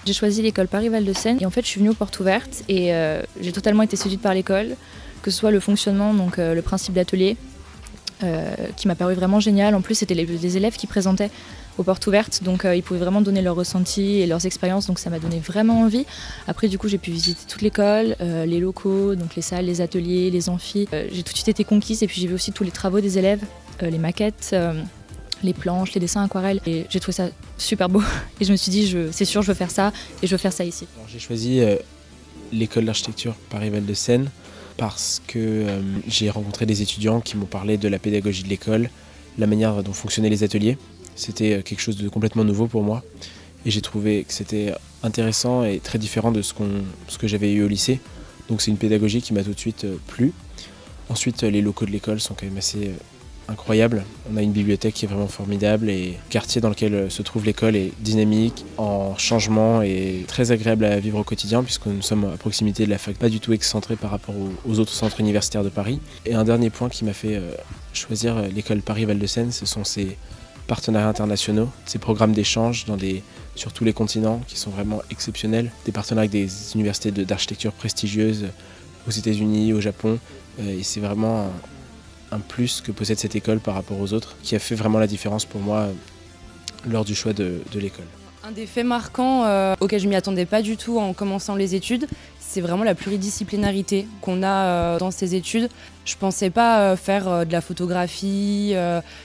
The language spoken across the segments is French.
J'ai choisi l'école Paris-Val de Seine et en fait je suis venue aux portes ouvertes et j'ai totalement été séduite par l'école, que ce soit le fonctionnement, donc le principe d'atelier, qui m'a paru vraiment génial. En plus c'était les élèves qui présentaient aux portes ouvertes, donc ils pouvaient vraiment donner leurs ressentis et leurs expériences, donc ça m'a donné vraiment envie. Après du coup j'ai pu visiter toute l'école, les locaux, donc les salles, les ateliers, les amphis. J'ai tout de suite été conquise et puis j'ai vu aussi tous les travaux des élèves, les maquettes, les planches, les dessins aquarelles, et j'ai trouvé ça super beau et je me suis dit c'est sûr je veux faire ça et je veux faire ça ici. J'ai choisi l'école d'architecture Paris-Val de Seine parce que j'ai rencontré des étudiants qui m'ont parlé de la pédagogie de l'école, la manière dont fonctionnaient les ateliers. C'était quelque chose de complètement nouveau pour moi et j'ai trouvé que c'était intéressant et très différent de ce que j'avais eu au lycée. Donc c'est une pédagogie qui m'a tout de suite plu. Ensuite les locaux de l'école sont quand même assez incroyables. On a une bibliothèque qui est vraiment formidable et le quartier dans lequel se trouve l'école est dynamique, en changement et très agréable à vivre au quotidien puisque nous sommes à proximité de la fac, pas du tout excentré par rapport aux autres centres universitaires de Paris. Et un dernier point qui m'a fait choisir l'école Paris-Val de Seine, ce sont ses partenariats internationaux, ces programmes d'échange sur tous les continents qui sont vraiment exceptionnels, des partenariats avec des universités d'architecture prestigieuses aux États-Unis, au Japon, et c'est vraiment un plus que possède cette école par rapport aux autres qui a fait vraiment la différence pour moi lors du choix de l'école. Un des faits marquants auquel je ne m'y attendais pas du tout en commençant les études, c'est vraiment la pluridisciplinarité qu'on a dans ces études. Je ne pensais pas faire de la photographie,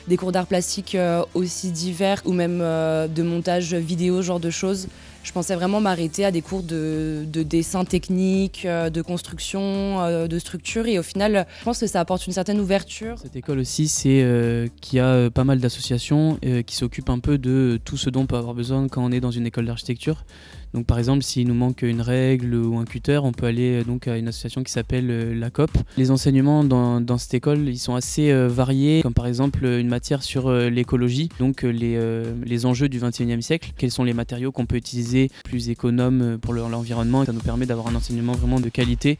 des cours d'art plastique aussi divers ou même de montage vidéo, ce genre de choses. Je pensais vraiment m'arrêter à des cours de dessin technique, de construction, de structure et au final, je pense que ça apporte une certaine ouverture. Cette école aussi, c'est qu'il y a pas mal d'associations qui s'occupent un peu de tout ce dont on peut avoir besoin quand on est dans une école d'architecture. Donc par exemple, s'il nous manque une règle ou un cutter, on peut aller donc à une association qui s'appelle la COP. Les enseignements dans cette école, ils sont assez variés, comme par exemple une matière sur l'écologie, donc les enjeux du XXIe siècle. Quels sont les matériaux qu'on peut utiliser plus économes pour l'environnement. Ça nous permet d'avoir un enseignement vraiment de qualité.